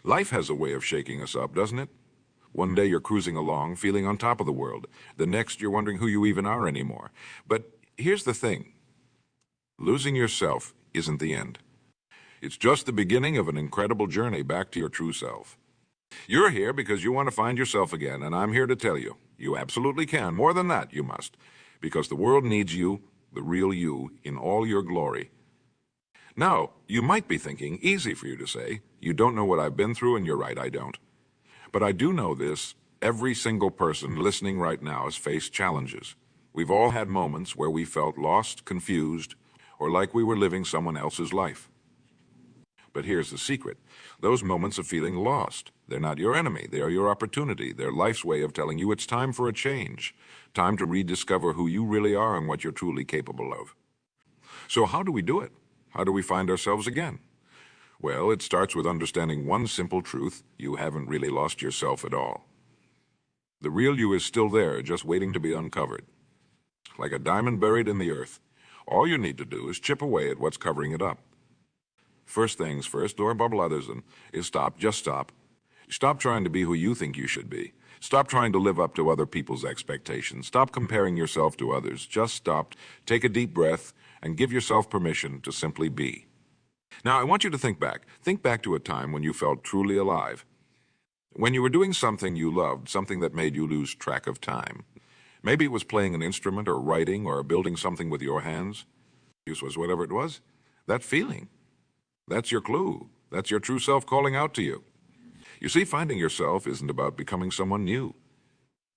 Life has a way of shaking us up, doesn't it? One day you're cruising along, feeling on top of the world. The next you're wondering who you even are anymore. But here's the thing. Losing yourself isn't the end. It's just the beginning of an incredible journey back to your true self. You're here because you want to find yourself again, and I'm here to tell you, you absolutely can. More than that, you must. Because the world needs you, the real you, in all your glory. Now, you might be thinking, easy for you to say, you don't know what I've been through, and you're right, I don't. But I do know this, every single person listening right now has faced challenges. We've all had moments where we felt lost, confused, or like we were living someone else's life. But here's the secret. Those moments of feeling lost, they're not your enemy. They are your opportunity. They're life's way of telling you it's time for a change, time to rediscover who you really are and what you're truly capable of. So how do we do it? How do we find ourselves again? Well, it starts with understanding one simple truth. You haven't really lost yourself at all. The real you is still there, just waiting to be uncovered. Like a diamond buried in the earth, all you need to do is chip away at what's covering it up. First things first, don't bubble others in, is stop, just stop. Stop trying to be who you think you should be. Stop trying to live up to other people's expectations. Stop comparing yourself to others. Just stop, take a deep breath, and give yourself permission to simply be. Now, I want you to think back. Think back to a time when you felt truly alive. When you were doing something you loved, something that made you lose track of time. Maybe it was playing an instrument or writing or building something with your hands. Use was whatever it was. That feeling. That's your clue. That's your true self calling out to you. You see, finding yourself isn't about becoming someone new.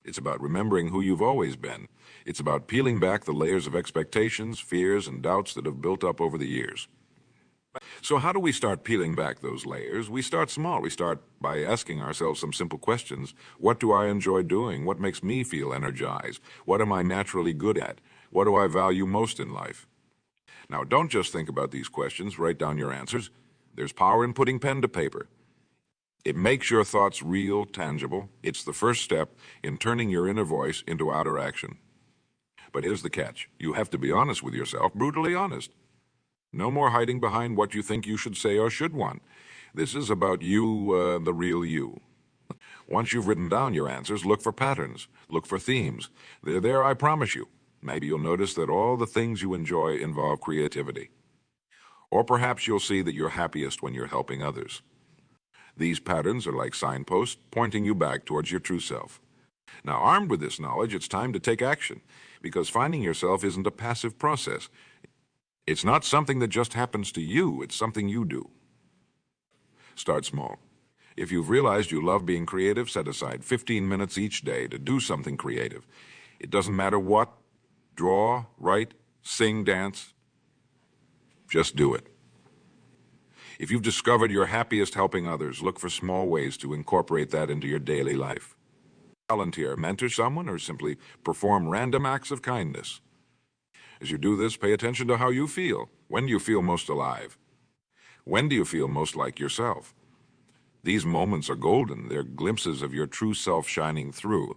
It's about remembering who you've always been. It's about peeling back the layers of expectations, fears, and doubts that have built up over the years. So how do we start peeling back those layers? We start small. We start by asking ourselves some simple questions. What do I enjoy doing? What makes me feel energized? What am I naturally good at? What do I value most in life? Now, don't just think about these questions. Write down your answers. There's power in putting pen to paper. It makes your thoughts real, tangible. It's the first step in turning your inner voice into outer action. But here's the catch. You have to be honest with yourself, brutally honest. No more hiding behind what you think you should say or should want. This is about you, the real you. Once you've written down your answers, look for patterns. Look for themes. They're there, I promise you. Maybe you'll notice that all the things you enjoy involve creativity. Or perhaps you'll see that you're happiest when you're helping others. These patterns are like signposts pointing you back towards your true self. Now, armed with this knowledge, it's time to take action, because finding yourself isn't a passive process. It's not something that just happens to you, it's something you do. Start small. If you've realized you love being creative, set aside 15 minutes each day to do something creative. It doesn't matter what. Draw, write, sing, dance. Just do it. If you've discovered you're happiest helping others, look for small ways to incorporate that into your daily life. Volunteer, mentor someone, or simply perform random acts of kindness. As you do this, pay attention to how you feel. When do you feel most alive? When do you feel most like yourself? These moments are golden. They're glimpses of your true self shining through.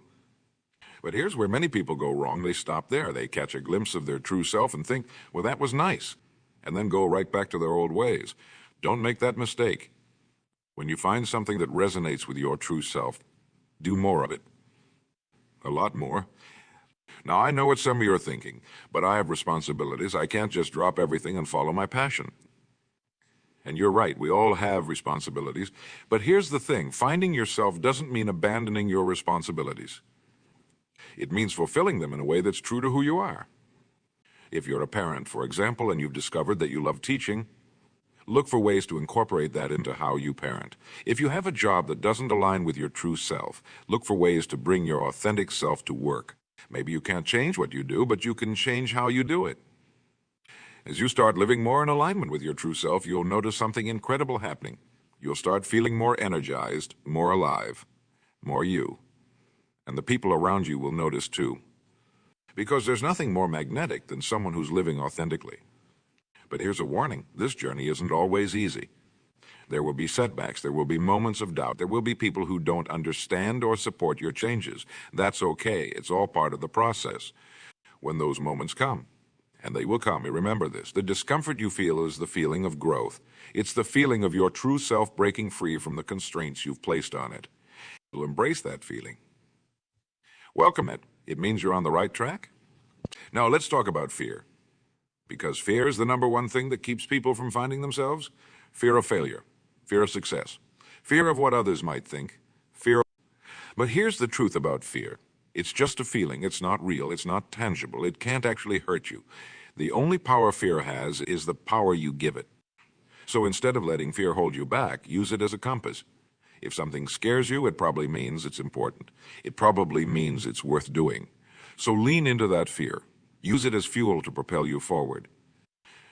But here's where many people go wrong. They stop there. They catch a glimpse of their true self and think, well, that was nice, and then go right back to their old ways. Don't make that mistake. When you find something that resonates with your true self, do more of it. A lot more. Now, I know what some of you are thinking, but I have responsibilities. I can't just drop everything and follow my passion. And you're right, we all have responsibilities. But here's the thing, finding yourself doesn't mean abandoning your responsibilities. It means fulfilling them in a way that's true to who you are. If you're a parent, for example, and you've discovered that you love teaching, look for ways to incorporate that into how you parent. If you have a job that doesn't align with your true self, look for ways to bring your authentic self to work. Maybe you can't change what you do, but you can change how you do it. As you start living more in alignment with your true self, you'll notice something incredible happening. You'll start feeling more energized, more alive, more you. And the people around you will notice too. Because there's nothing more magnetic than someone who's living authentically. But here's a warning, this journey isn't always easy. There will be setbacks, there will be moments of doubt, there will be people who don't understand or support your changes. That's okay, it's all part of the process. When those moments come, And they will come. Remember this. The discomfort you feel is the feeling of growth. It's the feeling of your true self breaking free from the constraints you've placed on it. You'll embrace that feeling. Welcome it. It means you're on the right track. Now let's talk about fear. Because fear is the number one thing that keeps people from finding themselves. Fear of failure, fear of success, fear of what others might think, fear of... But here's the truth about fear. It's just a feeling. It's not real. It's not tangible. It can't actually hurt you. The only power fear has is the power you give it. So instead of letting fear hold you back, use it as a compass. If something scares you, it probably means it's important. It probably means it's worth doing. So lean into that fear. Use it as fuel to propel you forward.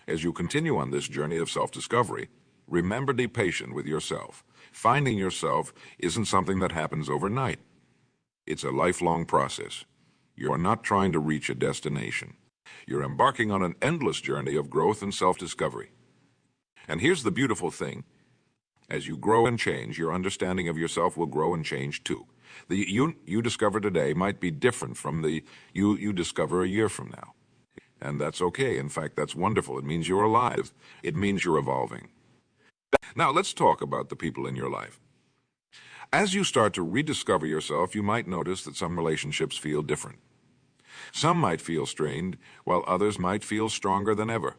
As you continue on this journey of self-discovery, remember to be patient with yourself. Finding yourself isn't something that happens overnight. It's a lifelong process. You're not trying to reach a destination. You're embarking on an endless journey of growth and self-discovery. And here's the beautiful thing. As you grow and change, your understanding of yourself will grow and change too. The you discover today might be different from the you discover a year from now. And that's okay. In fact, that's wonderful. It means you're alive. It means you're evolving. Now, let's talk about the people in your life. As you start to rediscover yourself, you might notice that some relationships feel different. Some might feel strained, while others might feel stronger than ever.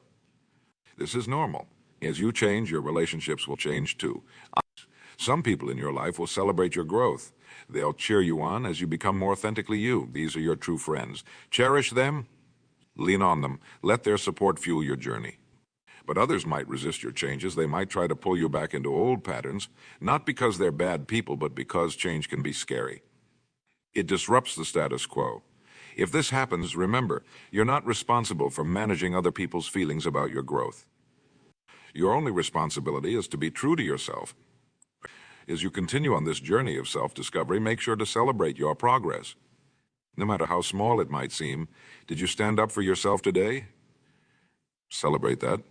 This is normal. As you change, your relationships will change too. Some people in your life will celebrate your growth. They'll cheer you on as you become more authentically you. These are your true friends. Cherish them, lean on them, let their support fuel your journey. But others might resist your changes. They might try to pull you back into old patterns, not because they're bad people, but because change can be scary. It disrupts the status quo. If this happens, remember, you're not responsible for managing other people's feelings about your growth. Your only responsibility is to be true to yourself. As you continue on this journey of self-discovery, make sure to celebrate your progress. No matter how small it might seem, did you stand up for yourself today? Celebrate that.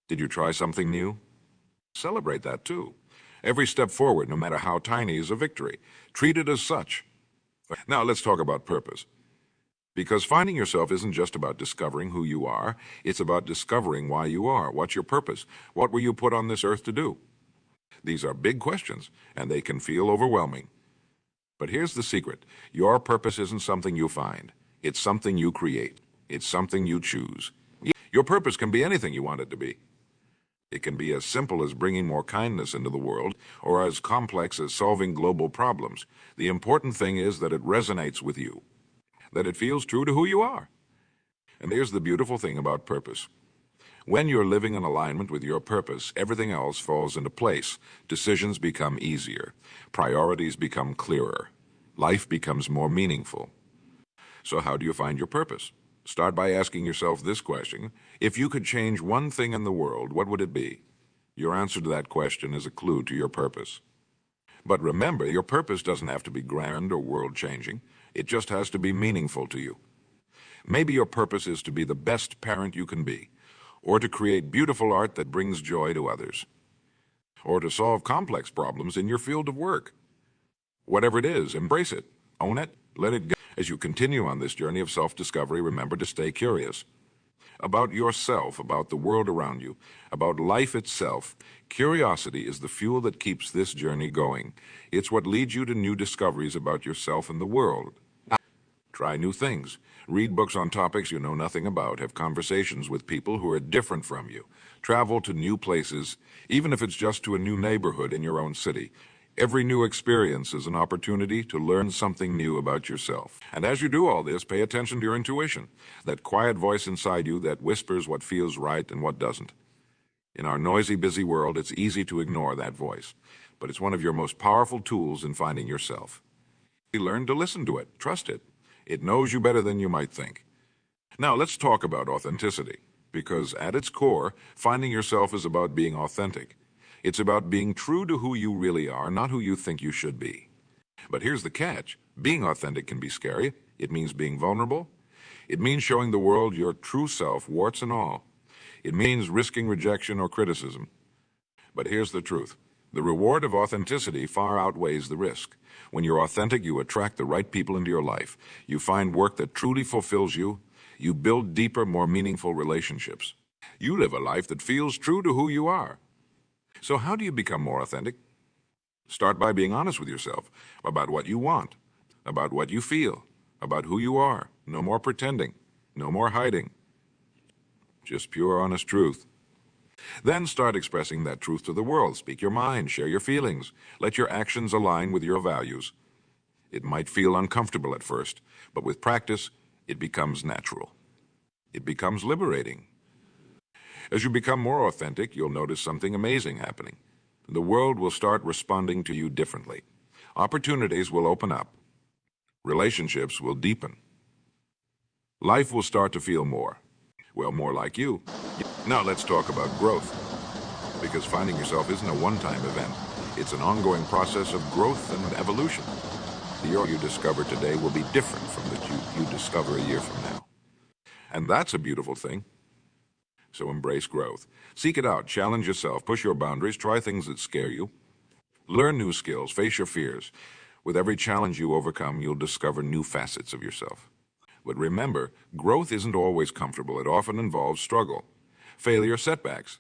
Did you try something new? Celebrate that too. Every step forward, no matter how tiny, is a victory. Treat it as such. Now let's talk about purpose. Because finding yourself isn't just about discovering who you are, it's about discovering why you are. What's your purpose? What were you put on this earth to do? These are big questions, and they can feel overwhelming. But here's the secret. Your purpose isn't something you find. It's something you create. It's something you choose. Your purpose can be anything you want it to be. It can be as simple as bringing more kindness into the world, or as complex as solving global problems. The important thing is that it resonates with you, that it feels true to who you are. And here's the beautiful thing about purpose. When you're living in alignment with your purpose, everything else falls into place. Decisions become easier. Priorities become clearer. Life becomes more meaningful. So how do you find your purpose? Start by asking yourself this question. If you could change one thing in the world, what would it be? Your answer to that question is a clue to your purpose. But remember, your purpose doesn't have to be grand or world-changing. It just has to be meaningful to you. Maybe your purpose is to be the best parent you can be, or to create beautiful art that brings joy to others, or to solve complex problems in your field of work. Whatever it is, embrace it, own it, let it go. As you continue on this journey of self-discovery, remember to stay curious about yourself, about the world around you, about life itself. Curiosity is the fuel that keeps this journey going. It's what leads you to new discoveries about yourself and the world. Try new things. Read books on topics you know nothing about. Have conversations with people who are different from you. Travel to new places, even if it's just to a new neighborhood in your own city. Every new experience is an opportunity to learn something new about yourself. And as you do all this, pay attention to your intuition, that quiet voice inside you that whispers what feels right and what doesn't. In our noisy, busy world, it's easy to ignore that voice, but it's one of your most powerful tools in finding yourself. Learn to listen to it. Trust it. It knows you better than you might think. Now, let's talk about authenticity, because at its core, finding yourself is about being authentic. It's about being true to who you really are, not who you think you should be. But here's the catch. Being authentic can be scary. It means being vulnerable. It means showing the world your true self, warts and all. It means risking rejection or criticism. But here's the truth. The reward of authenticity far outweighs the risk. When you're authentic, you attract the right people into your life. You find work that truly fulfills you. You build deeper, more meaningful relationships. You live a life that feels true to who you are. So how do you become more authentic? Start by being honest with yourself about what you want, about what you feel, about who you are. No more pretending, no more hiding. Just pure, honest truth. Then start expressing that truth to the world. Speak your mind, share your feelings. Let your actions align with your values. It might feel uncomfortable at first, but with practice, it becomes natural. It becomes liberating. As you become more authentic, you'll notice something amazing happening. The world will start responding to you differently. Opportunities will open up. Relationships will deepen. Life will start to feel more like you. Now let's talk about growth. Because finding yourself isn't a one-time event. It's an ongoing process of growth and evolution. The Earl you discover today will be different from the you discover a year from now. And that's a beautiful thing. So embrace growth. Seek it out, challenge yourself, push your boundaries, try things that scare you. Learn new skills, face your fears. With every challenge you overcome, you'll discover new facets of yourself. But remember, growth isn't always comfortable. It often involves struggle, failure, setbacks.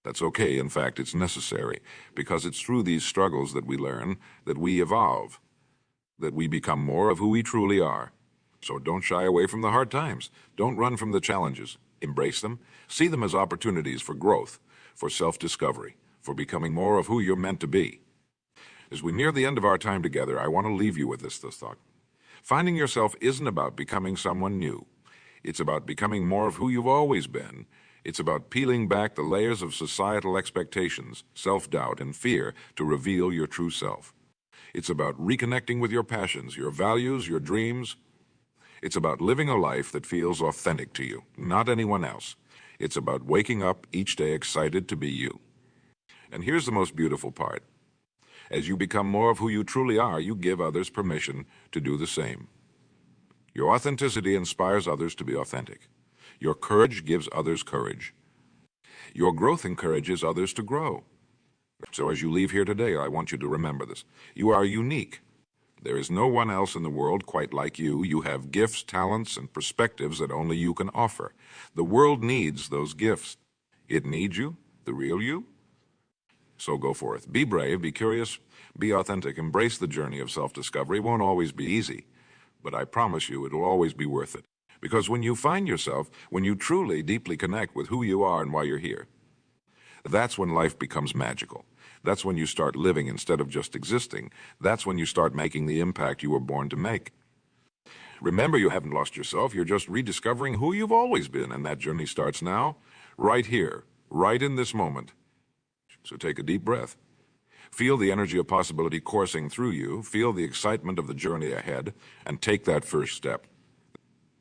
That's okay. In fact, it's necessary, because it's through these struggles that we learn, that we evolve, that we become more of who we truly are. So don't shy away from the hard times. Don't run from the challenges. Embrace them. See them as opportunities for growth, for self-discovery, for becoming more of who you're meant to be. As we near the end of our time together, I want to leave you with this thought. Finding yourself isn't about becoming someone new. It's about becoming more of who you've always been. It's about peeling back the layers of societal expectations, self-doubt, and fear to reveal your true self. It's about reconnecting with your passions, your values, your dreams. It's about living a life that feels authentic to you, not anyone else. It's about waking up each day excited to be you. And here's the most beautiful part. As you become more of who you truly are, you give others permission to do the same. Your authenticity inspires others to be authentic. Your courage gives others courage. Your growth encourages others to grow. So as you leave here today, I want you to remember this. You are unique. There is no one else in the world quite like you. You have gifts, talents, and perspectives that only you can offer. The world needs those gifts. It needs you, the real you. So go forth. Be brave, be curious, be authentic. Embrace the journey of self-discovery. It won't always be easy, but I promise you it will always be worth it. Because when you find yourself, when you truly, deeply connect with who you are and why you're here, that's when life becomes magical. That's when you start living instead of just existing. That's when you start making the impact you were born to make. Remember, you haven't lost yourself. You're just rediscovering who you've always been, and that journey starts now, right here, right in this moment. So take a deep breath. Feel the energy of possibility coursing through you. Feel the excitement of the journey ahead, and take that first step,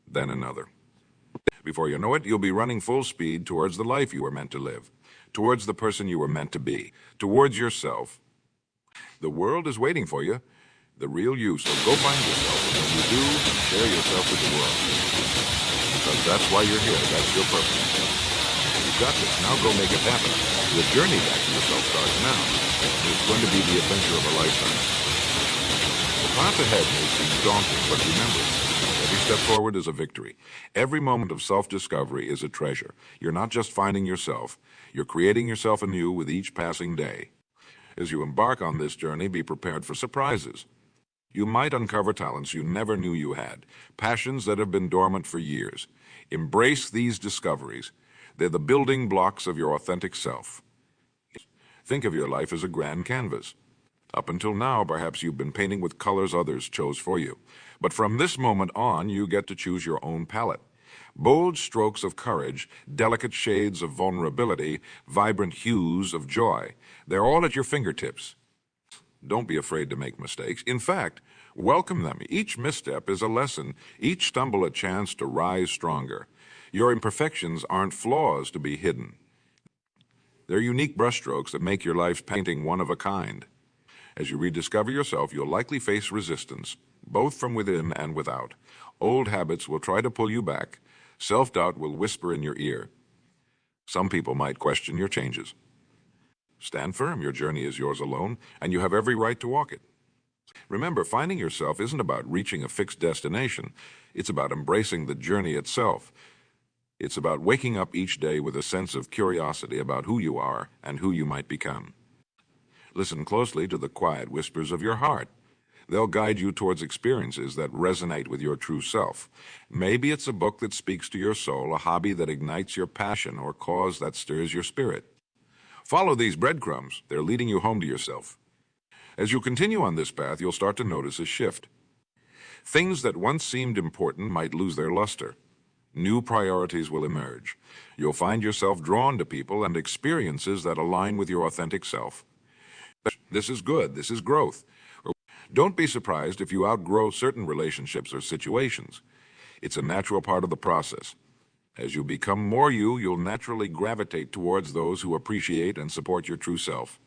then another. Before you know it, you'll be running full speed towards the life you were meant to live, towards the person you were meant to be, towards yourself. The world is waiting for you, the real you, so go find yourself, and when you do, share yourself with the world. Because that's why you're here, that's your purpose. You've got this, now go make it happen. The journey back to yourself starts now. It's going to be the adventure of a lifetime. The path ahead may seem daunting, but remember, every step forward is a victory. Every moment of self-discovery is a treasure. You're not just finding yourself, you're creating yourself anew with each passing day. As you embark on this journey, be prepared for surprises. You might uncover talents you never knew you had, passions that have been dormant for years. Embrace these discoveries. They're the building blocks of your authentic self. Think of your life as a grand canvas. Up until now, perhaps you've been painting with colors others chose for you. But from this moment on, you get to choose your own palette. Bold strokes of courage, delicate shades of vulnerability, vibrant hues of joy. They're all at your fingertips. Don't be afraid to make mistakes. In fact, welcome them. Each misstep is a lesson, each stumble a chance to rise stronger. Your imperfections aren't flaws to be hidden. They're unique brushstrokes that make your life's painting one of a kind. As you rediscover yourself, you'll likely face resistance, both from within and without. Old habits will try to pull you back. Self-doubt will whisper in your ear. Some people might question your changes. Stand firm, your journey is yours alone, and you have every right to walk it. Remember, finding yourself isn't about reaching a fixed destination. It's about embracing the journey itself. It's about waking up each day with a sense of curiosity about who you are and who you might become. Listen closely to the quiet whispers of your heart. They'll guide you towards experiences that resonate with your true self. Maybe it's a book that speaks to your soul, a hobby that ignites your passion, or cause that stirs your spirit. Follow these breadcrumbs. They're leading you home to yourself. As you continue on this path, you'll start to notice a shift. Things that once seemed important might lose their luster. New priorities will emerge. You'll find yourself drawn to people and experiences that align with your authentic self. This is good. This is growth. Don't be surprised if you outgrow certain relationships or situations. It's a natural part of the process. As you become more you, you'll naturally gravitate towards those who appreciate and support your true self.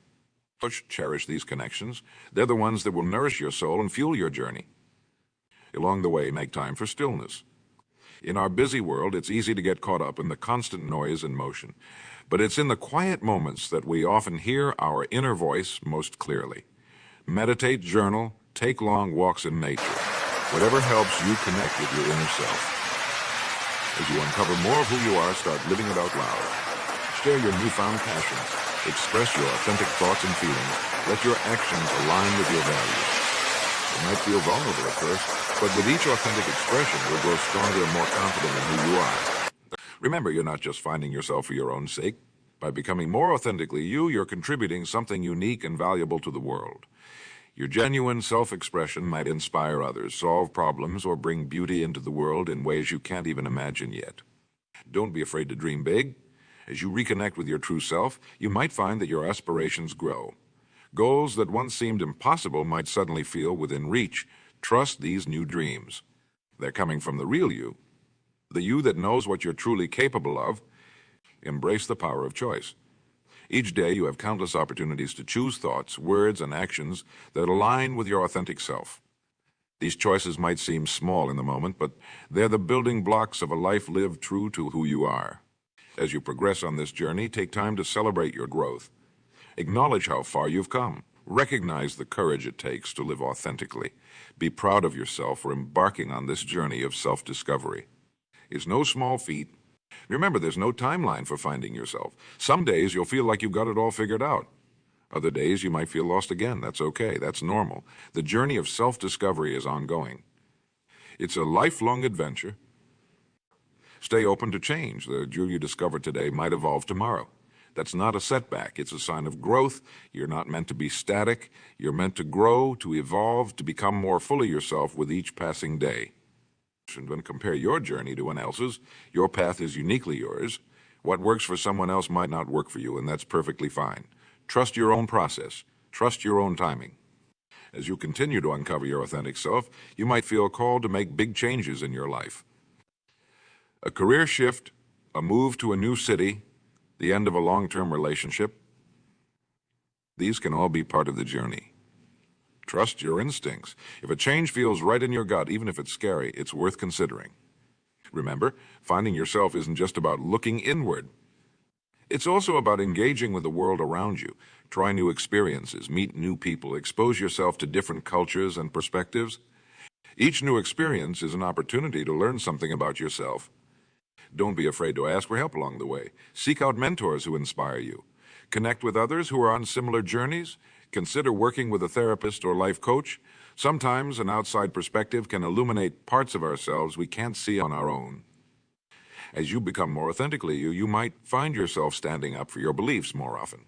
Cherish these connections. They're the ones that will nourish your soul and fuel your journey. Along the way, make time for stillness. In our busy world, it's easy to get caught up in the constant noise and motion. But it's in the quiet moments that we often hear our inner voice most clearly. Meditate, journal, take long walks in nature. Whatever helps you connect with your inner self. As you uncover more of who you are, start living it out loud. Share your newfound passions. Express your authentic thoughts and feelings. Let your actions align with your values. It might feel vulnerable at first, but with each authentic expression, you'll grow stronger and more confident in who you are. Remember, you're not just finding yourself for your own sake. By becoming more authentically you, you're contributing something unique and valuable to the world. Your genuine self-expression might inspire others, solve problems, or bring beauty into the world in ways you can't even imagine yet. Don't be afraid to dream big. As you reconnect with your true self, you might find that your aspirations grow. Goals that once seemed impossible might suddenly feel within reach. Trust these new dreams. They're coming from the real you, the you that knows what you're truly capable of. Embrace the power of choice. Each day you have countless opportunities to choose thoughts, words, and actions that align with your authentic self. These choices might seem small in the moment, but they're the building blocks of a life lived true to who you are. As you progress on this journey, take time to celebrate your growth. Acknowledge how far you've come. Recognize the courage it takes to live authentically. Be proud of yourself for embarking on this journey of self-discovery. It's no small feat. Remember, there's no timeline for finding yourself. Some days you'll feel like you've got it all figured out. Other days you might feel lost again. That's okay. That's normal. The journey of self-discovery is ongoing. It's a lifelong adventure. Stay open to change. The you discover today might evolve tomorrow. That's not a setback. It's a sign of growth. You're not meant to be static. You're meant to grow, to evolve, to become more fully yourself with each passing day. When compare your journey to anyone else's, your path is uniquely yours. What works for someone else might not work for you, and that's perfectly fine. Trust your own process. Trust your own timing. As you continue to uncover your authentic self, you might feel called to make big changes in your life. A career shift, a move to a new city, the end of a long-term relationship. These can all be part of the journey. Trust your instincts. If a change feels right in your gut, even if it's scary, it's worth considering. Remember, finding yourself isn't just about looking inward. It's also about engaging with the world around you. Try new experiences, meet new people, expose yourself to different cultures and perspectives. Each new experience is an opportunity to learn something about yourself. Don't be afraid to ask for help along the way. Seek out mentors who inspire you. Connect with others who are on similar journeys. Consider working with a therapist or life coach. Sometimes an outside perspective can illuminate parts of ourselves we can't see on our own. As you become more authentically you, you might find yourself standing up for your beliefs more often.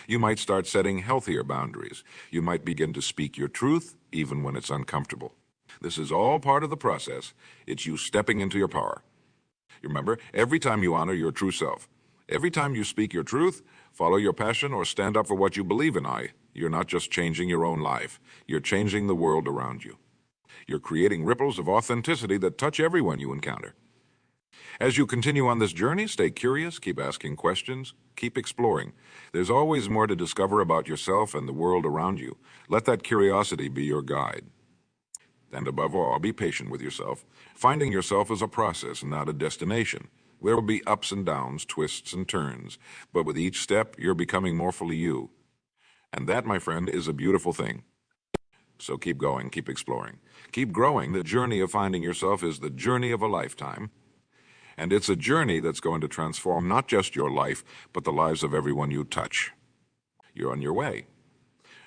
You might start setting healthier boundaries. You might begin to speak your truth, even when it's uncomfortable. This is all part of the process. It's you stepping into your power. Remember, every time you honor your true self, every time you speak your truth, follow your passion, or stand up for what you believe in, you're not just changing your own life, you're changing the world around you. You're creating ripples of authenticity that touch everyone you encounter. As you continue on this journey, stay curious, keep asking questions, keep exploring. There's always more to discover about yourself and the world around you. Let that curiosity be your guide. And above all, be patient with yourself. Finding yourself is a process, not a destination. There will be ups and downs, twists and turns, but with each step, you're becoming more fully you. And that, my friend, is a beautiful thing. So keep going, keep exploring, keep growing. The journey of finding yourself is the journey of a lifetime. And it's a journey that's going to transform not just your life, but the lives of everyone you touch. You're on your way.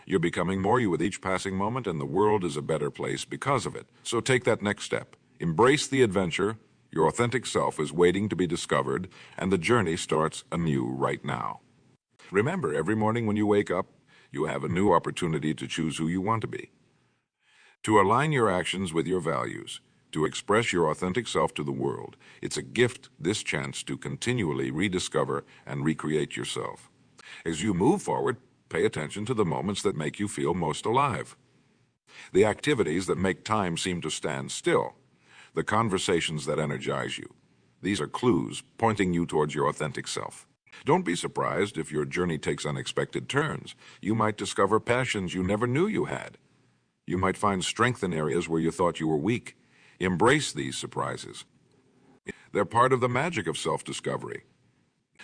You're becoming more you with each passing moment, and the world is a better place because of it. So take that next step. Embrace the adventure. Your authentic self is waiting to be discovered, and the journey starts anew right now. Remember, every morning when you wake up, you have a new opportunity to choose who you want to be, to align your actions with your values, to express your authentic self to the world. It's a gift, this chance to continually rediscover and recreate yourself. As you move forward, pay attention to the moments that make you feel most alive, the activities that make time seem to stand still, the conversations that energize you. These are clues pointing you towards your authentic self. Don't be surprised if your journey takes unexpected turns. You might discover passions you never knew you had. You might find strength in areas where you thought you were weak. Embrace these surprises. They're part of the magic of self-discovery.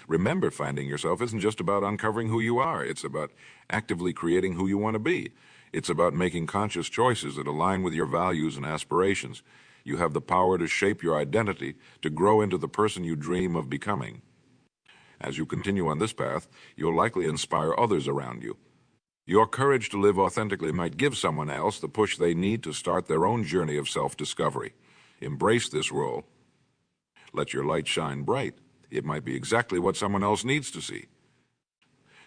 Remember, finding yourself isn't just about uncovering who you are. It's about actively creating who you want to be. It's about making conscious choices that align with your values and aspirations. You have the power to shape your identity, to grow into the person you dream of becoming. As you continue on this path, you'll likely inspire others around you. Your courage to live authentically might give someone else the push they need to start their own journey of self-discovery. Embrace this role. Let your light shine bright. It might be exactly what someone else needs to see.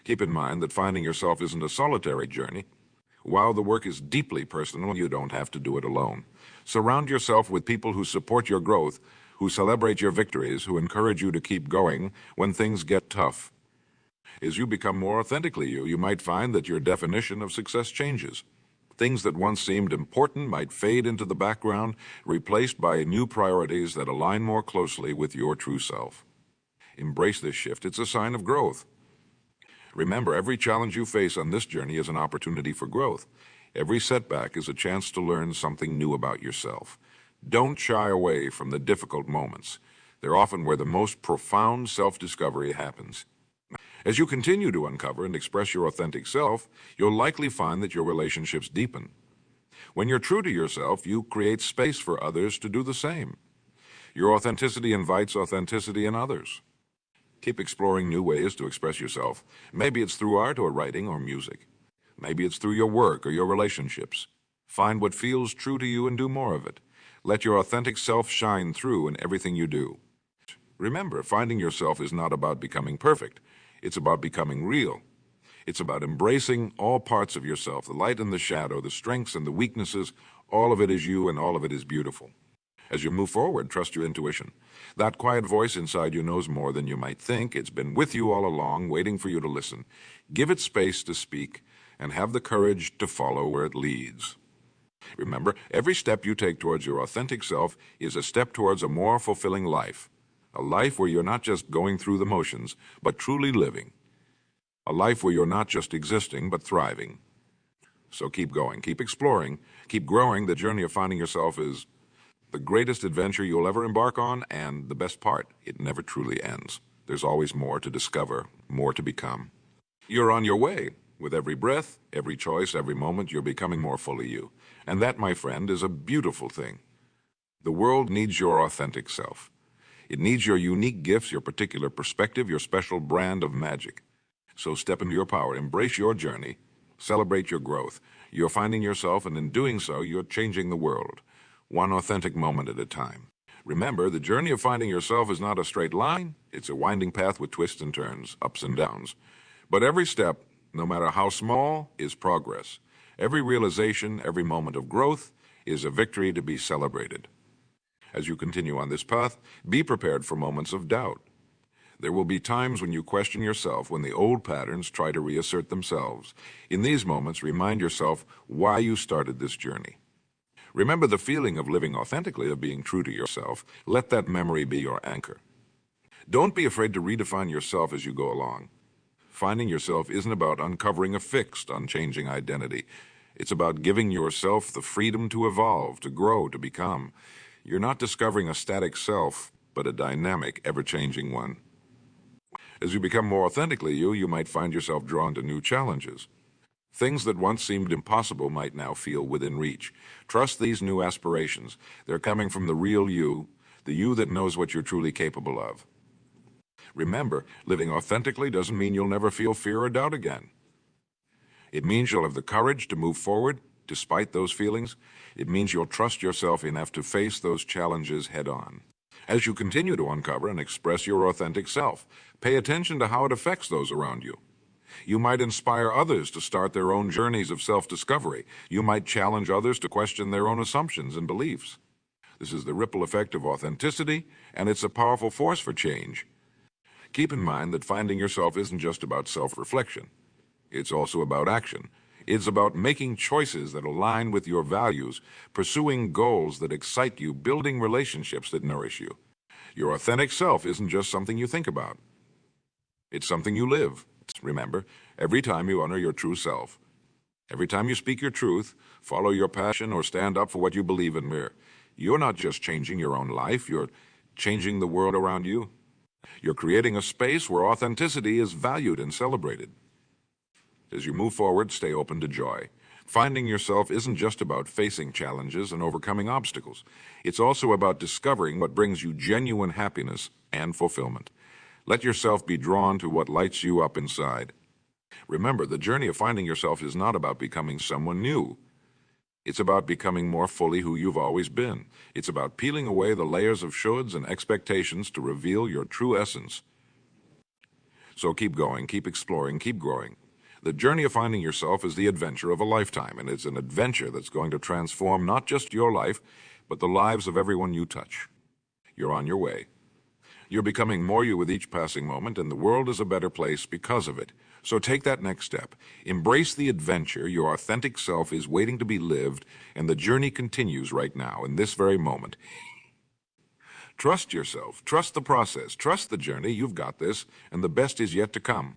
Keep in mind that finding yourself isn't a solitary journey. While the work is deeply personal, you don't have to do it alone. Surround yourself with people who support your growth, who celebrate your victories, who encourage you to keep going when things get tough. As you become more authentically you, you might find that your definition of success changes. Things that once seemed important might fade into the background, replaced by new priorities that align more closely with your true self. Embrace this shift. It's a sign of growth. Remember, every challenge you face on this journey is an opportunity for growth. Every setback is a chance to learn something new about yourself. Don't shy away from the difficult moments. They're often where the most profound self-discovery happens. As you continue to uncover and express your authentic self, you'll likely find that your relationships deepen. When you're true to yourself, you create space for others to do the same. Your authenticity invites authenticity in others. Keep exploring new ways to express yourself. Maybe it's through art or writing or music. Maybe it's through your work or your relationships. Find what feels true to you and do more of it. Let your authentic self shine through in everything you do. Remember, finding yourself is not about becoming perfect. It's about becoming real. It's about embracing all parts of yourself, the light and the shadow, the strengths and the weaknesses. All of it is you and all of it is beautiful. As you move forward, trust your intuition. That quiet voice inside you knows more than you might think. It's been with you all along, waiting for you to listen. Give it space to speak and have the courage to follow where it leads. Remember, every step you take towards your authentic self is a step towards a more fulfilling life. A life where you're not just going through the motions, but truly living. A life where you're not just existing, but thriving. So keep going, keep exploring, keep growing. The journey of finding yourself is the greatest adventure you'll ever embark on, and the best part, it never truly ends. There's always more to discover, more to become. You're on your way. With every breath, every choice, every moment, you're becoming more fully you. And that, my friend, is a beautiful thing. The world needs your authentic self. It needs your unique gifts, your particular perspective, your special brand of magic. So step into your power, embrace your journey, celebrate your growth. You're finding yourself, and in doing so, you're changing the world, one authentic moment at a time. Remember, the journey of finding yourself is not a straight line. It's a winding path with twists and turns, ups and downs. But every step, no matter how small, is progress. Every realization, every moment of growth is a victory to be celebrated. As you continue on this path, be prepared for moments of doubt. There will be times when you question yourself, when the old patterns try to reassert themselves. In these moments, remind yourself why you started this journey. Remember the feeling of living authentically, of being true to yourself. Let that memory be your anchor. Don't be afraid to redefine yourself as you go along. Finding yourself isn't about uncovering a fixed, unchanging identity. It's about giving yourself the freedom to evolve, to grow, to become. You're not discovering a static self, but a dynamic, ever-changing one. As you become more authentically you, you might find yourself drawn to new challenges. Things that once seemed impossible might now feel within reach. Trust these new aspirations. They're coming from the real you, the you that knows what you're truly capable of. Remember, living authentically doesn't mean you'll never feel fear or doubt again. It means you'll have the courage to move forward despite those feelings. It means you'll trust yourself enough to face those challenges head on. As you continue to uncover and express your authentic self, pay attention to how it affects those around you. You might inspire others to start their own journeys of self-discovery. You might challenge others to question their own assumptions and beliefs. This is the ripple effect of authenticity, and it's a powerful force for change. Keep in mind that finding yourself isn't just about self-reflection. It's also about action. It's about making choices that align with your values, pursuing goals that excite you, building relationships that nourish you. Your authentic self isn't just something you think about. It's something you live. Remember, every time you honor your true self, every time you speak your truth, follow your passion, or stand up for what you believe in, you're not just changing your own life, you're changing the world around you. You're creating a space where authenticity is valued and celebrated. As you move forward, stay open to joy. Finding yourself isn't just about facing challenges and overcoming obstacles. It's also about discovering what brings you genuine happiness and fulfillment. Let yourself be drawn to what lights you up inside. Remember, the journey of finding yourself is not about becoming someone new. It's about becoming more fully who you've always been. It's about peeling away the layers of shoulds and expectations to reveal your true essence. So keep going, keep exploring, keep growing. The journey of finding yourself is the adventure of a lifetime, and it's an adventure that's going to transform not just your life, but the lives of everyone you touch. You're on your way. You're becoming more you with each passing moment, and the world is a better place because of it. So take that next step. Embrace the adventure. Your authentic self is waiting to be lived, and the journey continues right now, in this very moment. Trust yourself. Trust the process. Trust the journey. You've got this, and the best is yet to come.